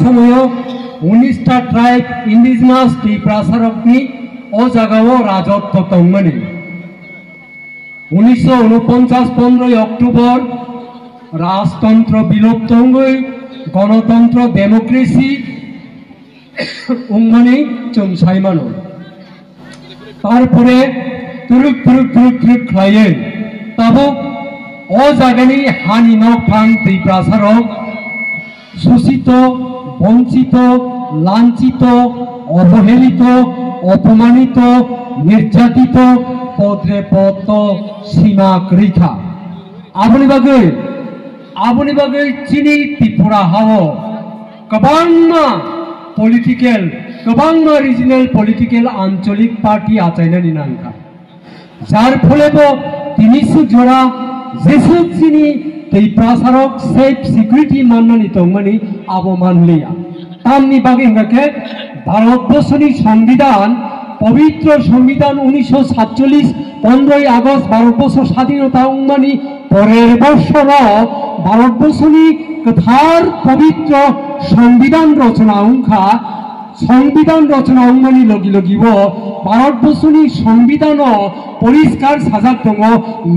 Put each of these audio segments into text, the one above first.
সময়ও 19টা tribe indigenous Tripura সারকনি ও জায়গাও রাজত্ব তংমানি 1949 15 অক্টোবর রাজতন্ত্র বিলুপ্ত হয়ে গণতন্ত্র ডেমোক্রেসি উংমানি চংসাইমানো তারপরে তুরুক তুরুক তুরুক তুরুক খাইয়ে তাবো ও জায়গানি হানি নকফাং ত্রিপুরা সারক শোষিত বঞ্চিত লাঞ্ছিত অবহেলিত অপমানিত নির্যাতিত পদ্রে পদ্ম সীমা রেখা আপনি বাগে চিনি ত্রিপুরা হাও গোबां पलिटिकल गोबां रिजनल पलिटिकल आंचलिक पार्टी आचायनानै नांखा जार फलेबो 300 जरा जेसुक चिनी ত্রিপুরা সারক सेफ सिक्यूरिटी माननानै दंमानि आबो मानलिया तामनि बागे इंगाके भारतबर्षनि संविधान पवित्र संविधान 1947 15 আগস্ট भारतबर्ष स्वाधीनता उंमानि परेर बछर भारतबर्षनि कथार पवित्र संविधान रचना उंखा संविधान रचना उंमानि लगी लगिब भारतबर्षनि संविधान परिष्कार साजाक दङ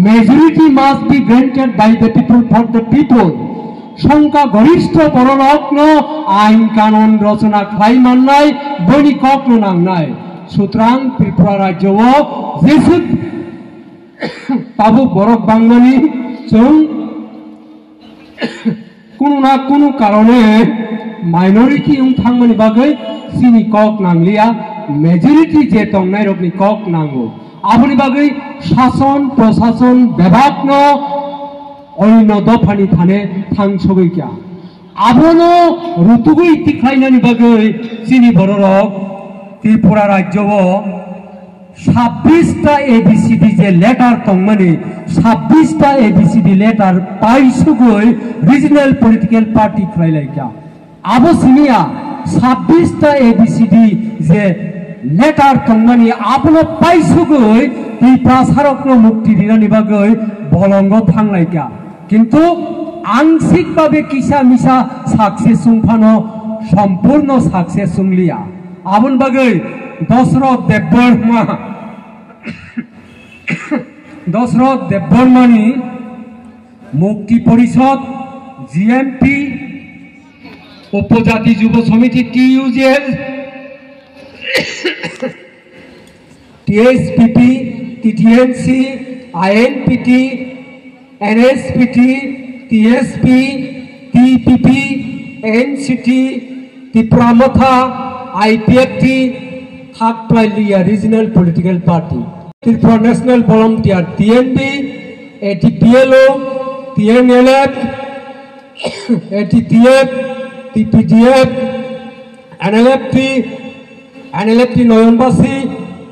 majority mast be granted by the people for the people संख्या गरिष्ठ बरलग्न आईन कानून रचना खाई माननाय बनि कक्न नांनाय सुतरां त्रिपुरा राज्यआव जेसु ताबो बरक बांगमानि जों कुनु ना कुनु कारणे माइनरिटी थांमानि बागै सिनि कक नांलिया मेजरिटी जे दंनाय रकनि कक नांगौ आबनि बागै शासन प्रशासन विभागन अन्य दफानि थाने थांसगैया आबनो रुतुगै तिखायनानि बागै सिनि बररक त्रिपुरा राज्यआव 26टा एबीसीडी जे लेटार दंमानि 26टा एबीसीडी लेटार पाइसुगै रिजनल पलिटिकल पार्टी खायलायगा आबो सिनिया 26टा एबीसीडी जे लेटार दंमानि आबनो पाइसुगै त्रिपुरा सारकनो मुक्ति दिनानि बागै बलंग थांलायगा किन्तु आंशिक भावे किसा मिसा साक्सेस सुंफानो सम्पूर्ण साक्सेस सुंलिया आबन बागै दशरथ देवबर्मानि मुक्ति परिषद GMP Upajati Yuva Samiti TUJS TSPP TTNC INPT NSPT TSP TPP NCT Tripura Motha IPFT थाकप्लाइलिया regional political party Tripura National Volunteer TNV ATPLO TNLF ATTF TPDF NLFT Nayanbasi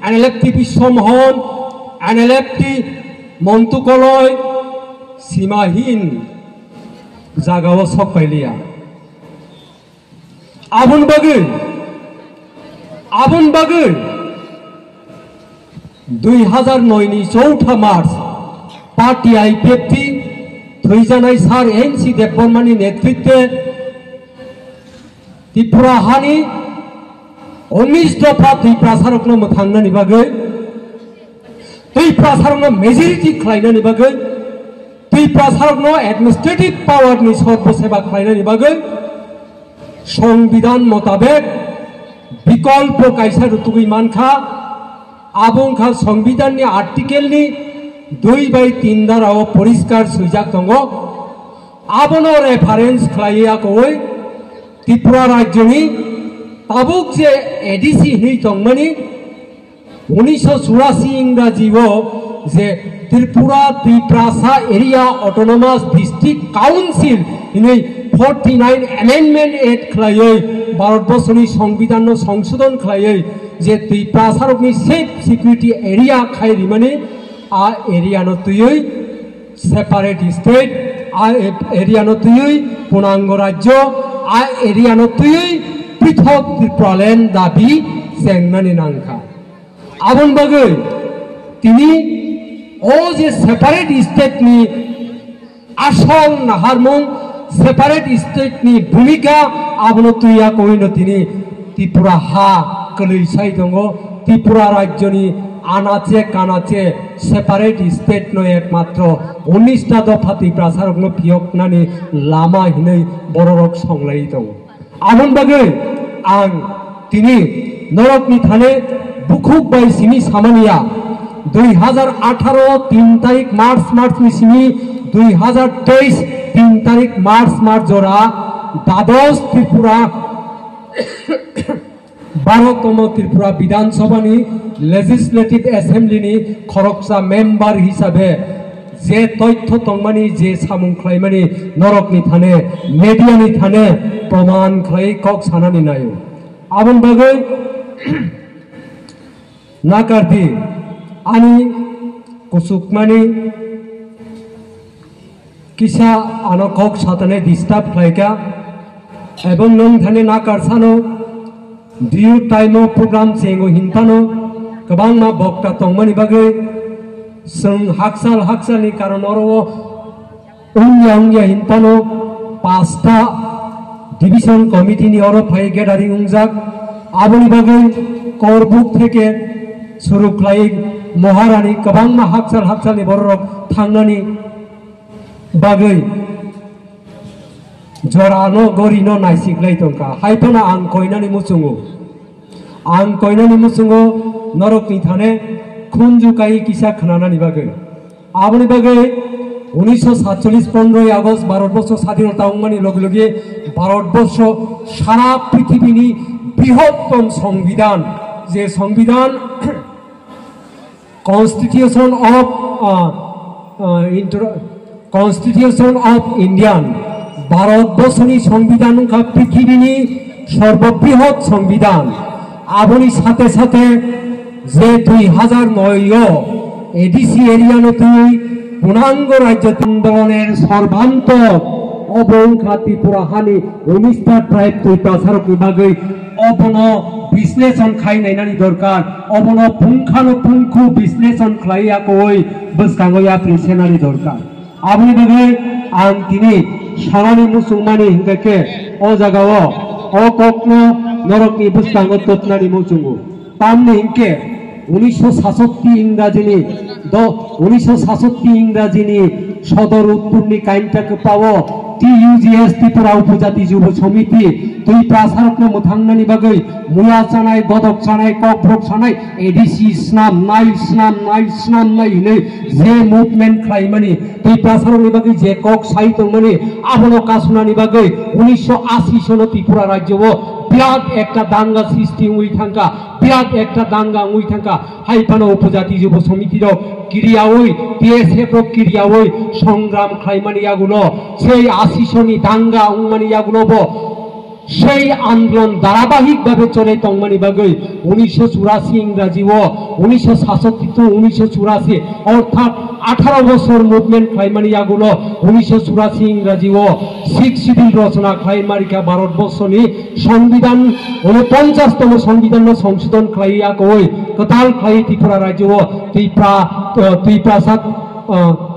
NLFT Biswamohan NLFT Mantukoloi सीमाहीन जागाव सकैलिया आबन बागै 2009 नि 4 मार्च पार्टी आईपीएफटी थैजानाय सार एनसी देवबर्मानि नेतृत्वे त्रिपुरा हानि 19 दफा त्रिपुरा सारकनो थांनायनि बागै त्रिपुरा सारकनो मेजरिटी खालायनायनि बागै त्रिपुरा सारकनो एडमिनिस्ट्रेटिव पावारनि सर्वसेवा खालायनायनि बागै संविधान मुताबिक विकल्प कायसा रुतुगै मानखा आबुंखा संविधाननि आर्टिकेलनि 2/3 दाराव परिष्कार सुजाक दङ आबनो रेफारेन्स खालायाखै त्रिपुरा राज्यनि ताबुक जे एडीसी हई दंमानि 1984 इंराजीआव जे त्रिपुरा त्रिप्रासा एरिया ऑटोनोमस डिस्ट्रिक्ट काउंसिल इनै 49 अमेंडमेंट एक्ट खालायै भारतबर्षनि संविधान संशोधन खालायै जे त्रिपुरा सारकनि सेफ सिक्यूरिटी एरिया खायरिमानि आ एरिया नतुयै सेपारेट स्टेट आ एरिया नतुयै पूर्णांग राज्य आ एरिया नतुयै पृथक त्रिपुरालैंड दाबी जेंनानि नांखा आबन बागै तिनि ओ जे सेपारेट स्टेटनि आसल नाहारमुं सेपारेट स्टेट नि भूमिका आबनो तुया कोइनो तिनी त्रिपुरा हा कलैसाय दङ त्रिपुरा राज्यनि आनाचे कानाचे सेपारेट स्टेट नो एकमात्र 19टा दफा त्रिपुरा सारकनो फियकनानि लामा हिनै बररक संलाय दङ आबन बागै आं तिनी नरकनि थाने बुखुक बाय सिमी सामानिया 2018 3 तारिख मार्च नि सिमी 2023 3 तारिख मार्च जरा द्वादश त्रिपुरा 12तम त्रिपुरा विधानसभानि लेजिस्लेटिव एसेम्बलिनि खरकसा मेम्बार हिसाबै जे तथ्य तंमानि जे सामुंख्लायमानि नरकनि थाने मेडियानि थाने प्रमाण खालाय कक सानानि नायो आबन बागै नाकारदि आनि कुसुकमानि किसा आनकक सातने डिस्टार्ब खालायका एवं नों थाने नाकारसानो दिउ टाइमो प्रोग्राम सेंगो हिंतानो गोबां मा बक्ता तंमानि बागै जों हाकसालनि कारण उंया हिंतानो 5टा डिविजन कमिटिनि अरो फाइ गेदारिं उंजाक आबनि बागै करबुक थेके सुरुख्लाय महारानी गोबां मा हाकसालनि बररक थांनानि बागै जरानो गरिनो नायसिग्लाय दंका हायफाना आं कयनानि मुसुङो नरकनि थाने खुनजुकाई किसा खोनानानि बागै आबनि बागै 1947 15 আগস্ট ভারতবর্ষ স্বাধীনতা উন্মানি লগে লগে ভারতবর্ষ সারা পৃথিবীনি বৃহত্তম সংবিধান যে সংবিধান কনস্টিটিউশন অফ ইন্ডিয়ান ভারতবর্ষনি সংবিধান পৃথিবীনি সর্ববৃহৎ সংবিধান আবনি সাথে সাথে যে 2009 এডিসি এরিয়ানো তুই पूर्णांग राज्य आंदोलन सर्वांतक अबंखा त्रिपुरा हानि 19टा ट्राइब त्रिपुरा सारकनि बागै अबनो विश्लेषण खायनायनि दरकार अबनो पुंखानुपुंखु विश्लेषण खालायाखै बसकांगै आप्रिसियेशननि दरकार आबनि बागै आं दिनै सानानि मुसुंमानि हिंगाके अ जागायाव अ ककनो नरकनि बसकांगो तत्नानि मुसुंगो तामनि हिंके 1967 इंराजिनी सदर उत्तरनी काइनटाके पावो TUGS त्रिपुरा उपजाति युव समिति दुई प्रासारकनो मोथांनानि बागै मुला चानाय गदक चानाय ककब्रक चानाय एडिसि स्नाम नाय नै जे मुभमेन्ट खालायमानि दुई प्रासारकनि बागै जे कक साइतंमानि आबनो कासुनानि बागै 1980 सनो त्रिपुरा राज्यआव बिराट एकटा दांगा सृष्टि हुई थांका बिराट एकटा दांगा हुई थांका हाइफानो उपजाति युव समितिर क्रियावै TSF क्रियावै संग्राम खालायमानि यागुलो सेई 80 सनि दांगा उंमानि यागुलोबो সেই আন্দোলন ধারাবাহিক ভাবে চলে তংমানি বাগৈ 1984 ইংরাজিও 1967 to 1984 অর্থাৎ 18 বছর মুভমেন্ট খাইমানি আগুলো 1984 ইংরাজিও 6 শিডিউল রচনা খাইমারিকা ভারতবর্ষনি সংবিধান 49তম সংবিধান সংশোধন খাইয়া কই কতাল খাই ত্রিপুরা রাজ্য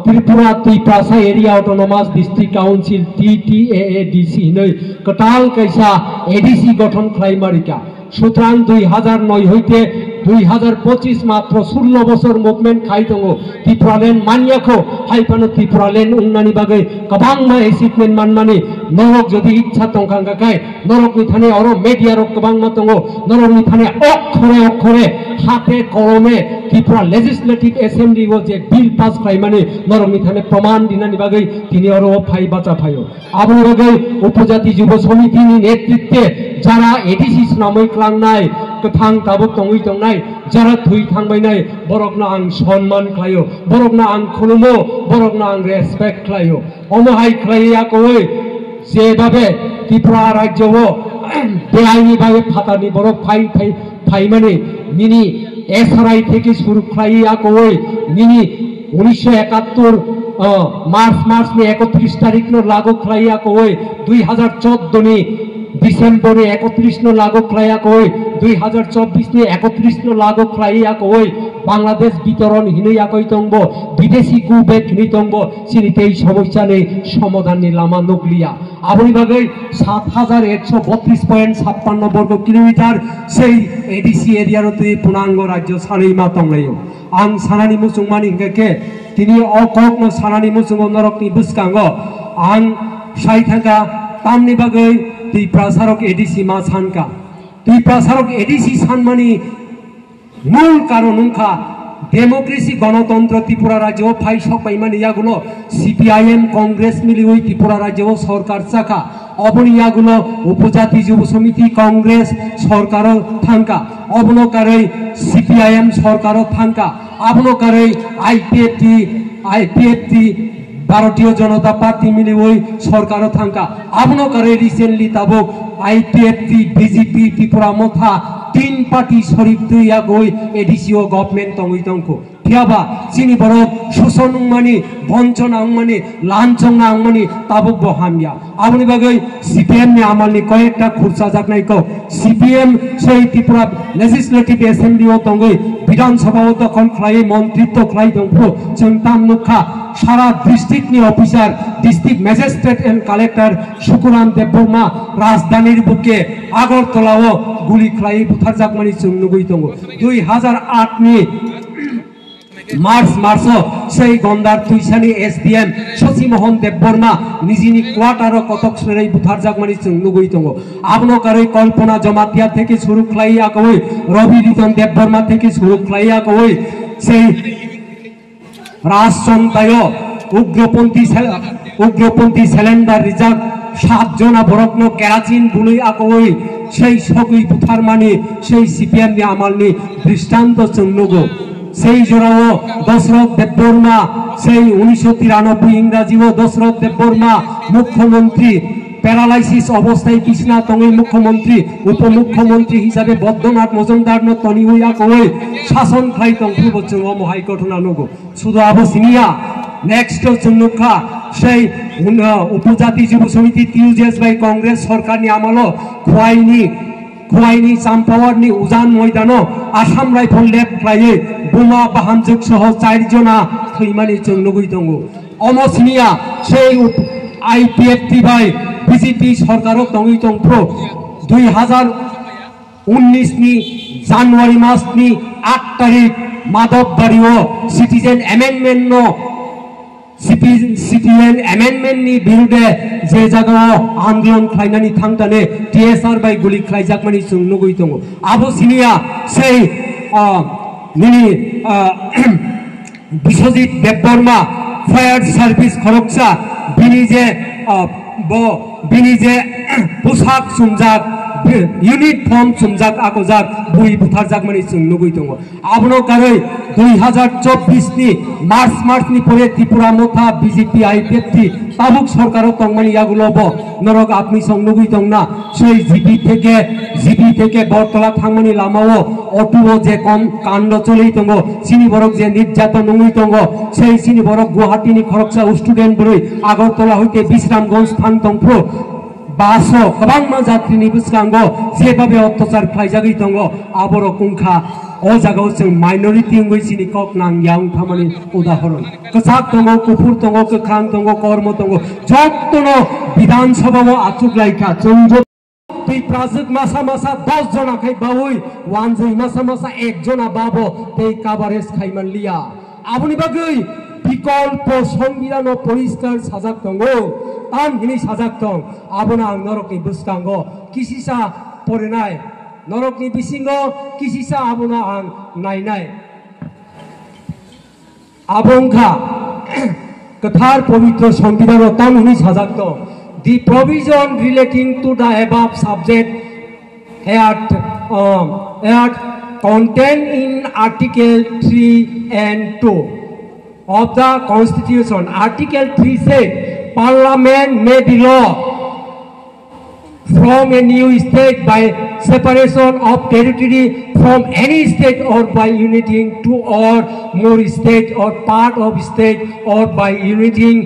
त्रिपुरा त्रिप्रासा area autonomous district council TTAADC नै कटाल कैसा एडीसी गठन खालायमारिका सुतरां 2009 হইতে 2025 मात्र 16 বছর मुभमेंट खाइ दङ त्रिपुरालेण्ड मानियाखौ हाइफानो त्रिपुरालेण्ड उंनानि बागै गोबां मा एचिभमेन्ट मानमानि नरक जदि इच्छा दंखांगाखाय नरकनि थाने अरो मेडिया रक गोबां मा दङ नरकनि थाने अक्षरे हाथे कलमे त्रिपुरा लेजिस्लेटिव एसेम्बली जे बिल पास खालायमानि नरकनि थाने प्रमाण दिनानि बागै तिनि अरो फाइ बाचा फायो आबनि बागै उपजाति युव समितिनि नेतृत्वे जारा एडीसी नामै क्लांनाय गोथां दाबो दङै दंनाय जारा थै थांबायनाय बरकना आं सन्मान खायो बरकना आं खुलुमो बरकना आं रेसपेक्ट खायो अमहाय खायाखै जेभाबे त्रिपुरा राज्यआव बेआइनि भाबे फाटानि बरक फाइमानि मिनि एसआरआई থেকে শুরু খায়াखै मिनि 1971 मार्च नि 31 तारिख नो लागू खायाखै 2014 नि डिसेम्बर 31 नो लागू खायाखै 2024 नि 31 नो लागू खायाखै বাংলাদেশ বিতরণ হিনইয়া কইতংব বিদেশি কুবেক হিনিতংব সিনিতেই সমস্যা নেই সমাধান নিলামা নকলিয়া আবনি বাগে ৭,১৩২.৫৬ বর্গ কিলোমিটার সেই এডিসি এরিয়ার পূর্ণাঙ্গ রাজ্য সানৈমা তংলাইও आं सानानि मुसुंमानि हिंगाके तिनि अककनो सानानि मुसुंग नरकनि बुसकांग आं साइथांगा तामनि बागै दै प्रसारक एडिसि मा सानका दै प्रसारक एडिसि सानमानि मूल कारण उनका डेमोक्रेसी गणतंत्र त्रिपुरा राज्य फाइसक पाइमानि यागुलो सीपीआईएम कांग्रेस मिलिवई त्रिपुरा राज्य सरकार चाका अबनियागुलो उपजाति युव समिति कांग्रेस सरकार थांका अबनकारै सीपीआईएम सरकार थांका अबनकारै आईपीएफटी भारतीय जनता पार्टी मिलिवई सरकार थांका अबनकारै रिसेंटली ताबुक IPFT BJP Tripura Motha 3 party शरीफ दुइया गई एडिसिओ गवर्नमेंट तंगई तंको थियाबा चिनी बरक शोषण अंगमानि वंचन अंगमानि लांचन अंगमानि ताबुक बहामिया आबनि बागै सीपीएम नि आमालनि कयेकटा खुरसा जागनायखौ सीपीएम सै त्रिपुरा लेजिस्लेटिव एसेम्बली ओ तंगै विधानसभा ओ दखल खालाय मंत्रित्व खालाय दंफो जों तामनुखा सारा डिस्ट्रिक्ट नि अफिसार district magistrate and collector Sukuram Debbarma राजधानीर बुके आगरतलाओ गुली खालाय बुथार जागमानि जों नुगै दङ 2008 नि मार्च से गंदार तुईसानी एसडीएम शशि मोहन देबबर्मा निजिनी क्वार्टार कतक सेरै बुथार जागमानि जों नुगै दङ आबनकारै कल्पना जमातिया থেকে শুরু খাইয়া কই रवि रितन देबबर्मा থেকে শুরু খাইয়া কই সেই রাজচন্দ্রায় उग्रपंथी सिलेंडर रिजार्व 7 जना बरकन केरासिन बुलै आकई সেই সকই বুথার মানি সেই সিপিএম नि आमालनि दृष्टान्त जों नुगो সেই জোড়াও দশরথ দেববর্মা সেই 1993 ইংরাজিও দশরথ দেববর্মা মুখ্যমন্ত্রী প্যারালাইসিস অবস্থায় কৃষ্ণা তঙ্গই মুখ্যমন্ত্রী উপমুখ্যমন্ত্রী হিসাবে বদ্ধনাথ মজুমদার তনি হইয়া কই শাসন খাই তংফু বচ্চং মহাই ঘটনা নগো শুধু আবসিনিয়া নেক্সট চুন্নুখা সেই উপজাতি যুব সমিতি টিউজেস বাই কংগ্রেস সরকার নি আমালো খোয়াইনি চাম্পাওয়ারনি উজান ময়দানো आसाम राइफल लेब खालायै बोमा बाहानजुग सह 4 जना थैमानि जों नुगै दङ अमसिनिया সেই आईपीएफटी बाय बीजेपी सरकार दङै दंफ्रो 2019 नि জানুয়ারি मासनि 8 तारिख माधवबाड़ीओ सिटीजन एमेंडमेंट नि बिरुद्धे जे जागा आंदोलन खालायनानै थांदाने टीएसआर बाय गुलि खालायजागमानि जों नुगै दङ आबसिनिया সেই বিশ্বজিৎ দেববর্মা फायर सार्भिस खरकसा बिनि जे पोशाक सुमजाक यूनिफॉर्म सुमजाक आगजाक बुई बुथार जागमानि जों नुगै दङ आबनकारै 2024 नि मार्च नि परे त्रिपुरा मथा बीजेपी आईपीएफटी ताबुक सरकार तंगमानि यागुलब नरक आपनि सं नुगै दंना সেই জিবি থেকে বরতলা थांमानि लामाओ अटुओ जे कम कांड चलै दङ सिनि बरक जे निर्यातन नुगै दङ সেই सिनि बरक गुवाहाटीनि खरकसा स्टुडेंट बरै आगरतला हইতে বিশ্রামগঞ্জ थां दंफ्रो बासो गोबां जात्रिनि बुसकांग जेबाबे अत्याचार खालायजागै दङ आबर कुंखा ओ जागाव जों माइनरिटी इंगैसिनि कक नांगियां थामानि उदाहरण कसाक दङ कुफुर दङ गोख्रां दङ कर्म दङ जत्तनो विधानसभाव आचुगलायखा जों दै प्राजुक मासा 10 जना खाय बावै वानजै मासा 1 जना बाबो दै काभारेज खायमान लिया आबनि बागै विकल्प संविधान परिष्कार साजाक दङ तान हिनि साजाक दं आबना आं नरकनि बुसकांग किसिसा परेनाय नरकनि बिसिंगो किसिसा आबना आं नायनाय आबंखा कथार पवित्र संविधान तान हिनि साजाक दं the provision relating to the above subject had contained in Article 3 and 2 of the Constitution. Article 3 said, Parliament made the law from a new state by separation of territory from any state or by uniting two or more state or part of state or by uniting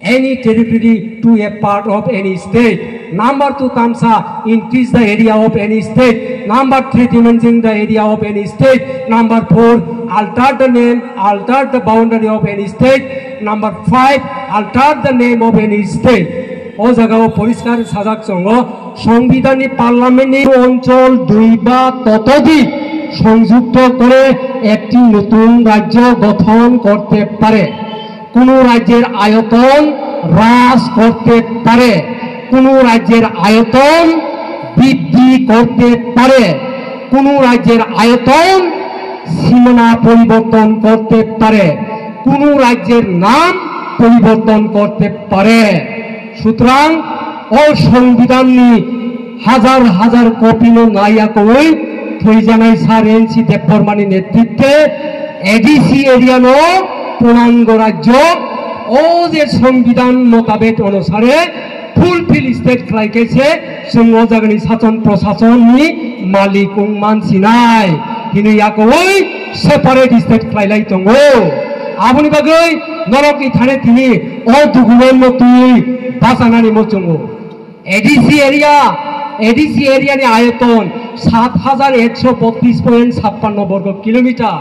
any territory to a part of any state. Number 2, Tamsa, increase the area of any state. Number 3, diminishing the area of any state. Number 4, alter the name, alter the boundary of any state. Number 5, alter the name of any state. ও জায়গাও পরিষ্কার সাজাক সঙ্গ সংবিধানী পার্লামেন্টের অঞ্চল 2 বা ততোধিক সংযুক্ত করে একটি নতুন রাজ্য গঠন করতে পারে। কোন রাজ্যের আয়তন হ্রাস করতে পারে, কোন রাজ্যের আয়তন বৃদ্ধি করতে পারে, কোন রাজ্যের আয়তন সীমানা পরিবর্তন করতে পারে, কোন রাজ্যের নাম পরিবর্তন করতে পারে। সুতরাং ও সংবিধাননি হাজার হাজার কপিনো নাইয়াকই থৈজানাই স্যার এনসি দেববর্মানি নেতৃত্বে এডিসি এরিয়ানো পূর্ণাঙ্গ রাজ্য ও যে সংবিধান মোতাবেক অনুসারে ফুলফিল স্টেট খাইকেছে जों ओ जायगानि सासन प्रशासननि मालिक मानसि नाय दिनै याकoi सेपारेट स्टेट खाइलाय दङ आबुनि बागै नरकनि थाने तिनि ओ दुगुलन मतुइ बासानानि मचंगो एडिसि एरियानि आयतन 7132.56 वर्ग किलोमीटर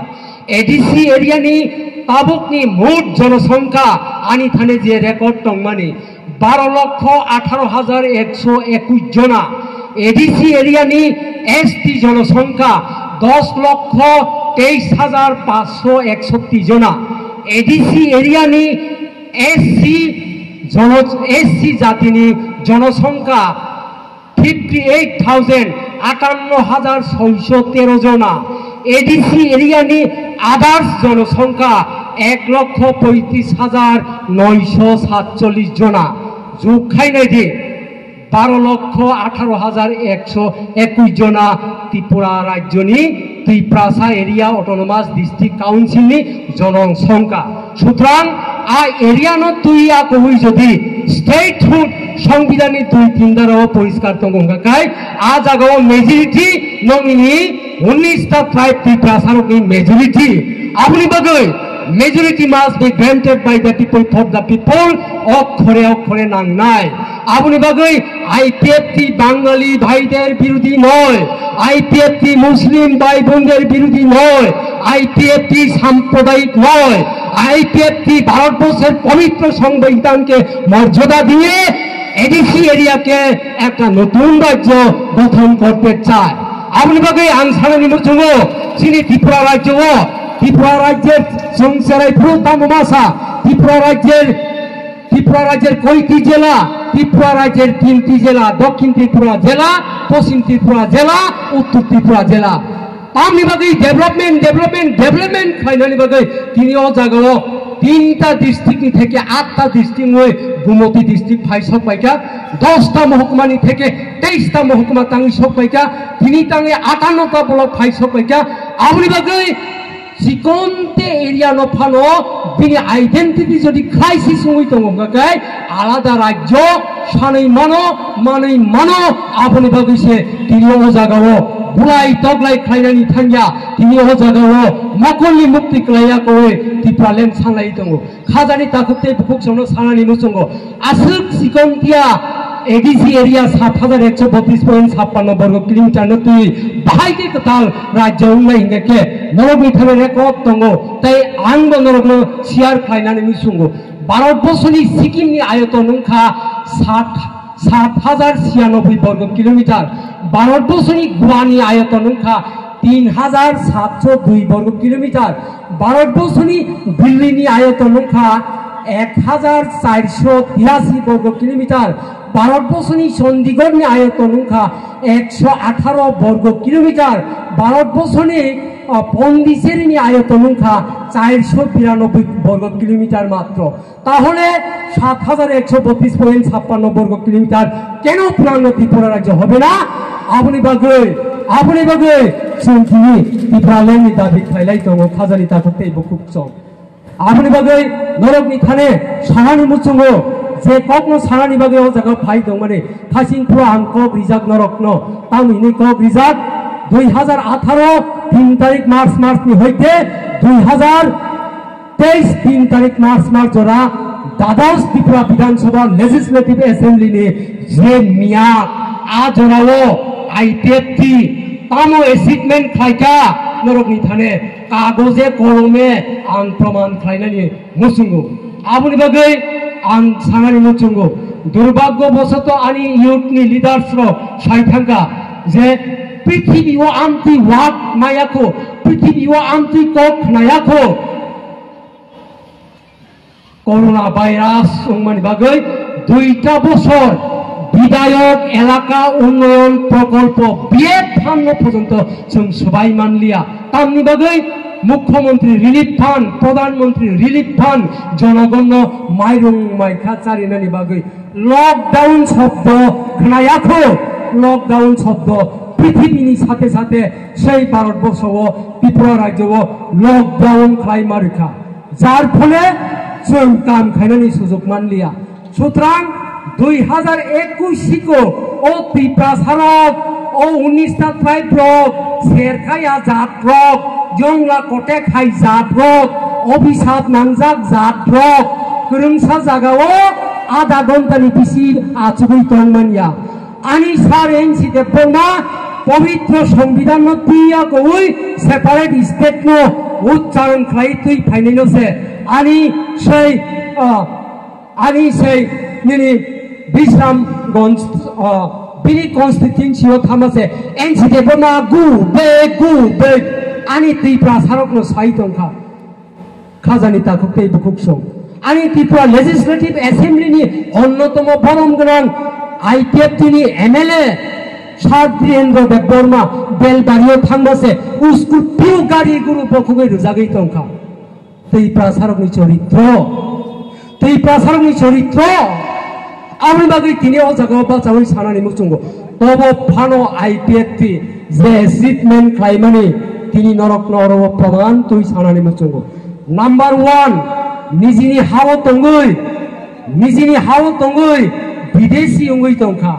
एडिसि एरियानि ताबुकनि मोट जनसंख्या आनि थाने जे रेकर्ड दं माने 12,18,121 जना एडिसि एरियानि एसटी जनसंख्या 10,23,561 जना एडिसि एरियानि एससी जातिनि जनसंख्या 58,58,613 जना एडिसि एरियानि आदार्स जनसंख्या 1,35,947 जना जुखाइनायदि 12,18,121 जना त्रिपुरा राज्यनि त्रिप्रासा एरिया अटोनोमास डिस्ट्रिक्ट काउन्सिलनि जनसंख्या सुतरां आ एरियानो तुइया कहुइ जदि स्टेटहुड संविधाननि 2-3 धाराव परिष्कार दंगाखाय आ जागाव मेजरिटी नंगिनि 19टा ट्राइब त्रिप्रासानि मेजरिटी आबुनि बागै majority must be granted by the people for the people অক্ষরে নাংনাই আবুনি বাগৈ আইপিএফটি বাঙালি ভাইদের বিরোধী নয় আইপিএফটি মুসলিম ভাই বোনদের বিরোধী নয় আইপিএফটি সাম্প্রদায়িক নয় আইপিএফটি ভারতবর্ষের পবিত্র সংবিধানকে মর্যাদা দিয়ে এডিসি এরিয়াকে একটা নতুন রাজ্য গঠন করতে চায় আবুনি বাগৈ আনসারানি মুচুঙ্গ চিনি ত্রিপুরা রাজ্য त्रिपुरा राज्येर संसाराय प्रथममासा त्रिपुरा राज्येर कयटी जिला त्रिपुरा राज्येर 3टी जिला दक्षिण त्रिपुरा जिला पश्चिम त्रिपुरा जिला उत्तर त्रिपुरा जिला तामनि बागै डेभलपमेंट खायनानि बागै तिनि ओ जागायाव 3टा डिस्ट्रिक्टनि থেকে 8टा डिस्ट्रिक्ट হয়ে गुमती डिस्ट्रिक्ट फाइसक पाइका 10टा महकुमानि থেকে 23टा महकुमा तांगि सक पाइका तिनि तांगि 58टा ब्लक फाइसक पाइका आबुनि बागै सिकंते एरिया नफानो बिनि आइडेंटिटी जदि क्राइसिस होई दङगाय आलादा राज्य सानै मानो आबुनि बागैसे तिनि ओ जागाव बुलाय तगलाय खायनानि थांया तिनि ओ जागाव मकलनि मुक्ति क्लाया कोय त्रिपुरालेण्ड सांलाय दङ खाजानि ताखुते बुकसनो सानानि मुसंगो आसुक सिकंतिया एडिसि एरिया 7,132.56 वर्ग किलोमीटर नतुइ बाहायके कताल राज्य उन्नायके नरकनि थाने रेकर्ड दङ ताइ आंबो नरकनो शेयार खायनानै मिसुंगो भारतबर्षनि सिक्किमनि आयतन नंखा 7,096 वर्ग किलोमीटर भारतबर्षनि गोवानि आयतन नंखा 3,702 वर्ग किलोमीटर भारतबर्षनि दिल्लीनि आयतन नंखा 1,483 वर्ग किलोमीटर भारतबर्षनि चंडीगढ़नि आयतन नंखा 118 वर्ग किलोमीटर भारतबर्षनि पन्डिचेरीनि आयतन नंखा 492 वर्ग किलोमीटर मात्र ताहले 7,132.56 वर्ग किलोमीटर केन पूर्णांग त्रिपुरा राज्य होबे ना आबुनि बागै जों दिनै त्रिपुरालेण्डनि दाबि खायलाय दङ खाजानि ताखुते बुकुकसं आबुनि बागै नरकनि थाने सानानि मुचुंगो जे ककनो सानानि बागै ओ जागा फाइ दं माने थासिंपुरा आंकक रिजार्व नरकनो तामिनि कक रिजार्व 2018 3 तारिख मार्च नि हইতে 2023 3 तारिख मार्च जरा দ্বাদশ ত্রিপুরা বিধানসভা লেজিসলেটিভ অ্যাসেম্বলি যে মিয়াদ আজরাও আইপিএফটি তামো এসিডমেন্ট খাইকা নরকনি থানে কাগজে কলমে আন প্রমাণ খাইনানি মুসুঙ্গু আবুনি বাগৈ आं सांगानि मुचुंगो दुर्भाग्यवशत आनी इयुथनि लिडार्स साइथांगा जे पृथिवीव आमति वाक मायाखौ पृथिवीव आमति कक नायाखौ करোনা भाइरास संमानि बागै 2टा बছর বিধায়ক এলাকা উন্নয়ন প্রকল্প বিএফ ফান্ড পর্যন্ত जों সবাই মানলিয়া তামনি বাগৈ मुख्यमंत्री रिलीफ फांड प्रधानमंत्री रिलीफ फांड जनगण माइरं माइखा चारिनानि बागै लकडाउन शब्द खोनायाखौ लकडाउन शब्द पृथिवीनि साथे साथे सेई भारतबर्षआव त्रिपुरा राज्यआव लकडाउन खालाममारिखा जार फले जों काम खायनानि सुजुग मानलिया सुतरां 2021 को ओ त्रिपुरा सारक ओ 19टा ट्राइब ब्लक सेरखाया जात ब्लक जंगला कोटे खाई जात ब्लक अभिशाप नांजाक जात ब्लक गोरोंसा जागाव आधा घंटानि बिसि आचुबै दंमानिया आनी सार एनसि देबना पवित्र संविधान दिया गई सेपारेट स्टेट नो उच्चारण खाई तुई फाइनेनो से आनी से निनि विश्रामगंज बिनि कन्स्टिट्युएन्सी थामासे एनसि देबना गु बे आनी त्रिपुरा सारकनो साइ दंखा खाजानि ताकुकै बुकुकसं आनी त्रिपुरा लेजिस्लेटिभ एसेम्बलिनि अन्यतम बरम गोनां आइपिएफटिनि एमएलए साद्रिन्द्र देबबर्मा बेलबारियाव थांबासे उसकु पिउ गारि गुरु बखुबै रुजागै दंखा त्रिपुरा सारकनि चरित्र आंनि बागै दिनै अ जागायाव बाजावै सानानै मुचुंगो तब फानो आइपिएफटि जे एचिभमेन्ट खालामनानै তিনি নরক নরব প্রমাণ তুই সানানি মুচুঙ্গো নাম্বার 1 নিজিনি হাও তঙ্গই বিদেশি উঙ্গই তংখা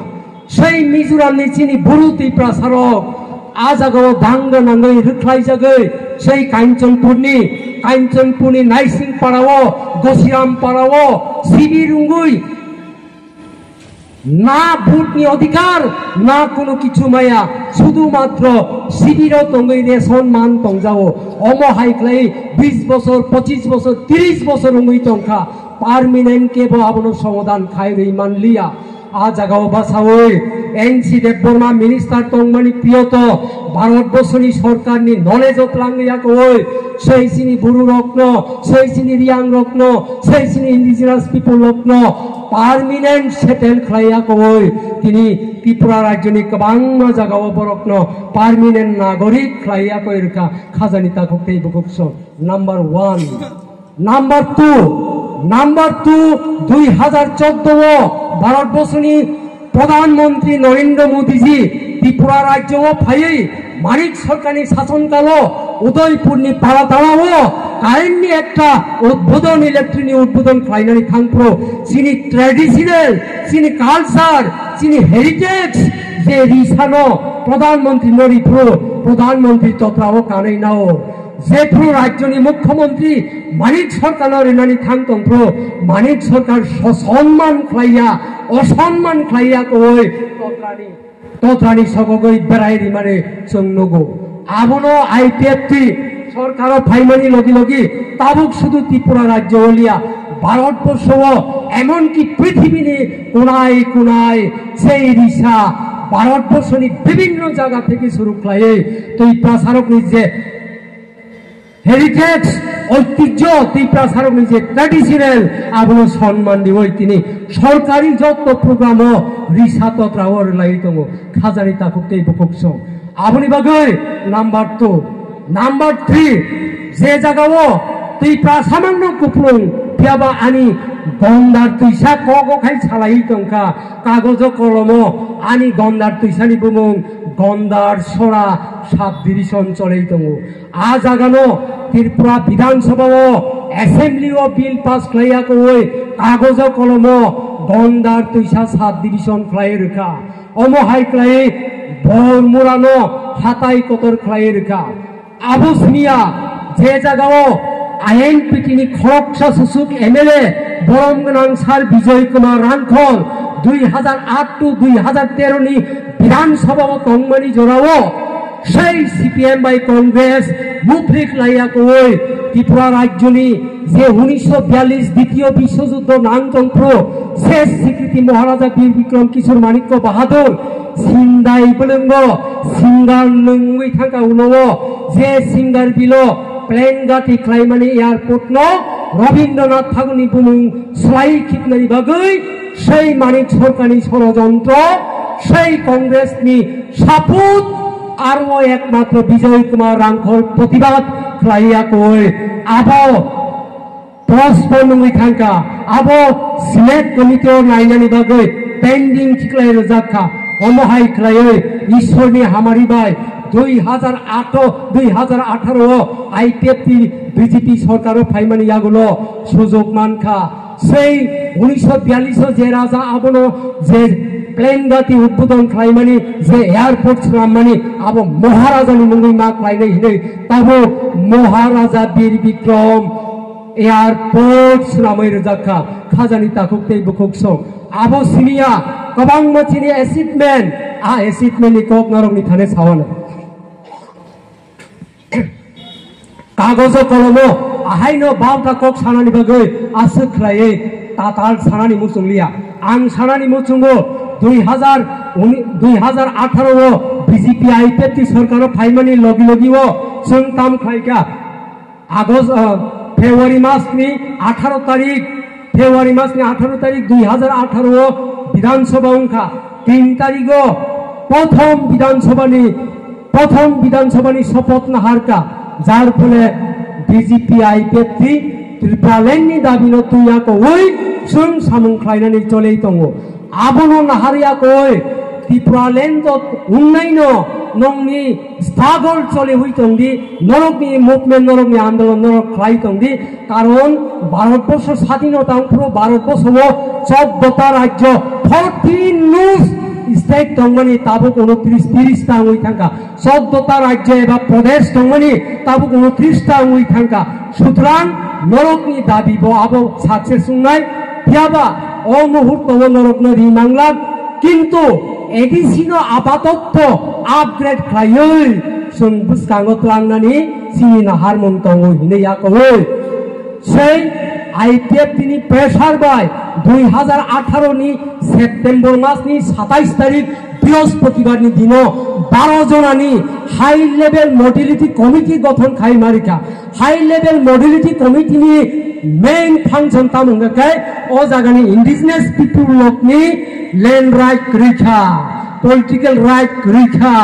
সেই মিজোরাম নিচিনি বুরু ত্রিপুরা সারক আজাগাও দাঙ্গ নাঙ্গই রুখলাই জাগৈ সেই কাঞ্চনপুরনি নাইসিং পাড়াও গসিরাম পাড়াও শিবির উঙ্গই ना भोटनी अधिकार ना कोनो किछु माया शुधुमात्र शिबिर तंगई रेशन मान तंजाओ अमहाइक्लाई 20 बছর 25 बছর 30 बছর उंगई तंखा पार्मानेंट के आबनो समाधान खायरै मानलिया आ जागाव बासावै एनसि देबबर्मा मिनिस्टार तंगमानि प्रियत भारतबर्षनि सरकारनि नलेजत लांगैयाखै सैसिनि बुरु रत्न सैसिनि रियां रत्न सैसिनि इन्डिजिनास पिपल रत्न पार्मानेंट सेटेल खालायाखै तिनि त्रिपुरा राज्यनि गोबां जागाव बरकन पार्मानेंट नागरिक खालायाखै रखा खाजानि ताकुकै बुकुकसं नाम्बार 1 नाम्बार 2 2014 भारतबर्षनि प्रधानमंत्री नरेंद्र मोदी जी त्रिपुरा राज्य फायै मानिक सरकारनि शासनकाल उदयपुरनि पालातालाव कारेन्टनि एकटा उद्बोधन इलेक्ट्रिकनि उद्बोधन खालामनानै थांप्रो सिनि ट्रेडिशनल सिनि कालचार सिनि हेरिटेज जे रिसानो प्रधानमंत्री नरिफ्रो प्रधानमंत्री तत्राव कानैनाव जेफ्रो राज्यनि मुख्यमंत्री मानिक सरकार रेनानि थांतंफ्रो मानिक सरकार सम्मान खालाया असम्मान खालायाखै तत्रानि सगगै बेरायरि माने जों नगौ आबनो आइपिएफटि सरकार फाइमानि लगी ताबुक शुधु त्रिपुरा राज्य हलिया भारतबर्षआव एमनकि पृथिवीनि कोनाय कोनाय सेई रिसा भारतबर्षनि विभिन्न जायगा थेके शुरू खालायै त्रिपुरा सारकनि जे हेरिटेज ऐतिह्य त्रिपुरा सारकनि जे ट्रेडिशनल आबनो सम्मान दिवै तिनि सरकारि जत प्रग्राम रिसा तत्रावर लाई दङ खाजानि ताकुकै बुकुकसं आबनि बागै नाम्बार 2 नाम्बार 3 जे जागाव त्रिपुरा सामान्य कुप्लुं पियाबा आनी गंदार तुइसा कगखाय सालाय दंखा कागज कलम आनी गंदार तुइसानि बुमुं गंदार सरा साब डिविजन चलै दङ आ जागानो त्रिपुरा विधानसभाव एसेम्बली बिल पास खालायाखै कागज कलम गंदार तुइसा साब डिविजन खालाय रखा अमहाय खालाय बरमुरानो हाताय कतर खालाय रखा आबुसमिया जे जागाव आईएनपीटी खरगसा सुसुक एमएलए বরমগাং sir Bijoy Kumar Rangkhal 2008 to 2013 ni বিধানসভা তংমানি জোরাও সেই সিপিএম বাই কংগ্রেস মুফরিক লাইয়া কই ত্রিপুরা রাজ্যনি যে 1942 দ্বিতীয় বিশ্বযুদ্ধ নাংতন্ত্র শেষ স্বীকৃতি মহারাজা বীর বিক্রম কিশোর মাণিক্য বাহাদুর সিন্দাই বলঙ্গ সিঙ্গার লঙ্গুই থাকা উলো যে সিঙ্গার বিলো প্লেন গাটি ক্লাইমানি এয়ারপোর্ট ন রবীন্দ্রনাথ ঠাকুরনি বুমুং স্লাই খিতনানি বাগৈ সেই মানিক সরকারি ষড়যন্ত্র সেই কংগ্রেস নি সাপুত আরও একমাত্র বিজয় কুমার রাংখল প্রতিবাদ খাইয়া কই আবো প্রশ্নই থাকা আবো সিলেক্ট কমিটিও নাইনানি বাগৈ পেন্ডিং ঠিকলাই রোজাখা অমহাই খাই ঈশ্বরনি হামারি বাই 2018 আইপিএফটি বিজেপি সরকারও ফাইমানি ইয়াগুলো সুযোগ মানখা সেই 1942 যে রাজা আবনো যে প্লেন গাতি উদ্বোধন খাইমানি যে এয়ারপোর্ট সামানি আবো মহারাজানি মুঙ্গই মা খাইনাই হিনে তাবো মহারাজা বীর বিক্রম এয়ারপোর্ট সামাই রজাখা খাজানি তাকুকতেই বুকুকসং আবো সিনিয়া কবাং মাছিনি অ্যাসিডমেন্ট অ্যাসিডমেন্টনি কক নারংনি থানে সাওয়ানা কাগজ কলম আহাইনো বাউটা কক সানানি বাগৈ আসো খাইয়ে তাতাল সানানি মুচুংলিয়া आं सानानि मुचुंगो 2018 बीजेपी आईपीएफटी सरकार फाइमानि लगी लगिओ जों ताम खाइका आगस्ट फेब्रुआरी मासनि 18 तारिख 2018 विधानसभा अंका 3 तारिखो प्रथम विधानसभानि शपथ नाहारका जार फले बीजेपी आईपीएफटी त्रिपुरालेण्डनि दाबिनो तुयाको ओइ जों सामुं खाइनानै चलै दङ आबनो नाहारिया कय त्रिपुरालेण्ड उन्नयनो नंनि स्ट्रागल चले हुई दंदि नरकनि मुभमेन्ट नरकनि आन्दोलन नरक खाइ दंदि कारण भारतबर्ष स्वाधीनता पुरो भारतबर्ष 14টা राज्य 14 न्यूज स्टेट दंमानि ताबुक 29 टा हुई थांका 14টা राज्य एबा प्रदेश दंमानि ताबुक 29 टा हुई थांका सुतरां नरकनि दाबि बो आबो सक्सेस सुंनाय याबा ओ मुहूर्त नरकनो रिमांगलाम किन्तु एडिसिनो आपातत आपग्रेड खायै जों बुसकांगत लांनानै सिनि नाहार मन्थंगो हिने याकoi sei आईपीएफ नि प्रेसार बाय 2018 नि सेप्टेम्बर मासनि 27 तारिख बृहस्पतिबारनि दिनो 12 जनानि हाई लेवल मॉडिलिटी कमिटी गठन खाइ मारिका हाई लेवल मॉडिलिटी कमिटी नि मेन फांक्शन तामुंगाय ओ जागानि इंडिजिनियस पीपल लोकनि लैंड राइट रैखा पॉलिटिकल राइट रैखा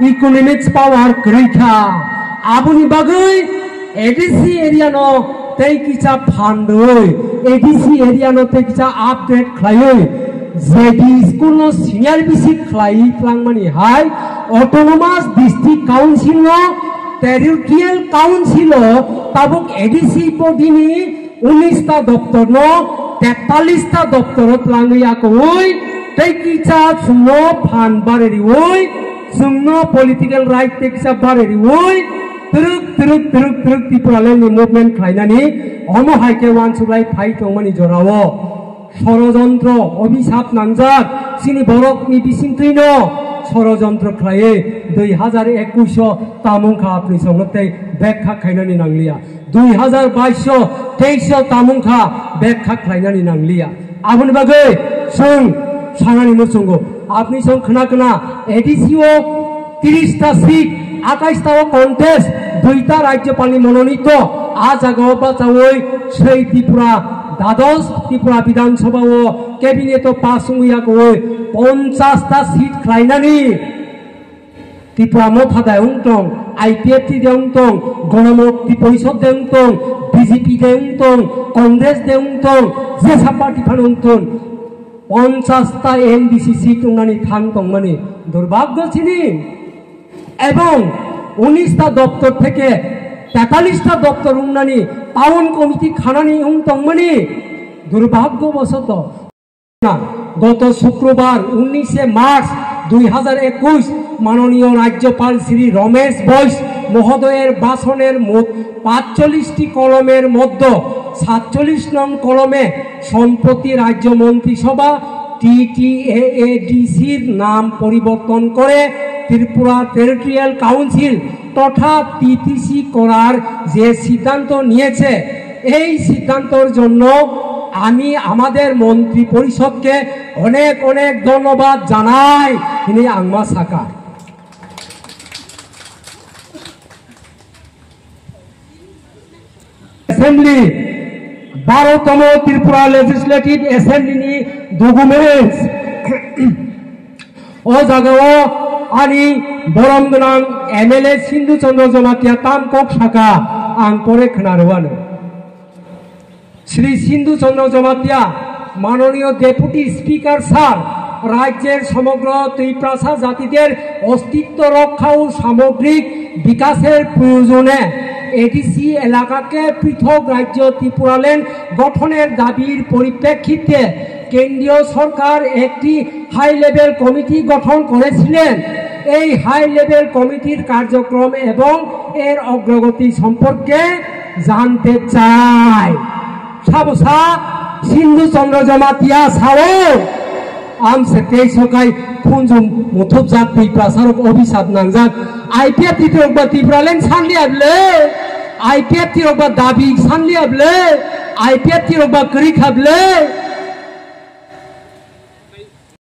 इकोनॉमिक्स पावर रैखा आबुनि बागै एडीसी एरिया न तै किसा फान्डै एडीसी एरिया न तै किसा अपग्रेड खायै जेडी स्कूल न सिनियर बिसि खाइ प्लांगमानि हाय ऑटोनोमास डिस्ट्रिक्ट काउंसिल न टेरिटोरियल काउंसिल ताबुक एडीसी बडिनि 19টা दफ्तर न 43টা दफ्तरत लांगैया कय तै किसा सुनो फान बारेरि ओय सुनो पॉलिटिकल राइट तै किसा बारेरि ओय तुरुक त्रिपुरालेण्डनि मुभमेन्ट खाइनानि अमो हाइके वान सुब्लाय फाइट दंमानि जरावो षड़यंत्र अभिशाप नांजाक सिनि बरकनि बिसिंतैनो षड़यंत्र खाइए 2021 तामुंखा आपनि संगते बेखा खाइनानि नांलिया 2022 तामुंखा बेखा खाइनानि नांलिया आबुनि बागै जों सानानि मुचुंगो आपनि सं खोना एडीसीओ 30টা सीट 28টা कन्टेस्ट 2টা राज्यपालनि मनोनीत आज आगाव बाचावै sei त्रिपुरा द्वादश त्रिपुरा विधानसभा कैबिनेट पास हुइयाखै 50টা सीट खाइनानि त्रिपुरा मथादायं दं आईपीएफटी दें दं गणमुक्ति परिषद दें दं बीजेपी दें दं कांग्रेस दें दं जेसा पार्टी फानं दं 50টা एनडीसी सीट दंनानि थां दंमानि दुर्भाग्यसिनि एवं 19টা दफ्तर থেকে 43টা दफ्तर उन्नानि टाउन कमिटी खानानि दंमानि दुर्भाग्यवशत गत शुक्रवार 19 मार्च 2021 माननीय राज्यपाल श्री रमेश बैस महोदयेर भाषणेर मोट 45টি কলমের মধ্যে 47 নং কলমে সম্প্রতি রাজ্য মন্ত্রিসভা TTAADCর নাম পরিবর্তন করে ত্রিপুরা টেরিটোরিয়াল কাউন্সিল তথা TTC করার যে সিদ্ধান্ত নিয়েছে, এই সিদ্ধান্তর জন্য আমি আমাদের মন্ত্রী পরিষদকে অনেক অনেক ধন্যবাদ জানাই। তিনি আংমা সাকা অ্যাসেম্বলি 12তম ত্রিপুরা লেজিসলেটিভ অ্যাসেম্বলিনি ডকুমেন্টস ও জায়গাও আনি বরম गोनां MLA सिन्धु चन्द्र जमातिया तामकक शाखा आं परे खोनारोआनो श्री सिन्धु चन्द्र जमातिया माननीय डेपुटी स्पीकार सर राज्येर समग्र त्रिप्रासा जातिदेर अस्तित्व रक्षा और सामग्रिक विकासेर प्रयोजने एडीसी एलाकाके पृथक राज्य त्रिपुरालैंड गठनेर दाबिर परिप्रेक्षिते केंद्रीय सरकार एकटी हाई लेवल कमिटी गठन करेছিলেন। এই হাই লেভেল কমিটির কার্যক্রম এবং এর অগ্রগতি সম্পর্কে জানতে চাই। সাবসা সিন্ধু চন্দ্র জমাতিয়া সাও আম সেতেই সকাই খুনজুম মুথুব জাত ত্রিপ্রাসারক অভিশাপ নাংজাক আইপিএফ ত্রিপুরা ত্রিপুরালैंड সানলিয়াবলে आईपीएफ दाबी सानलियाबले आईपीएफ करी खाबले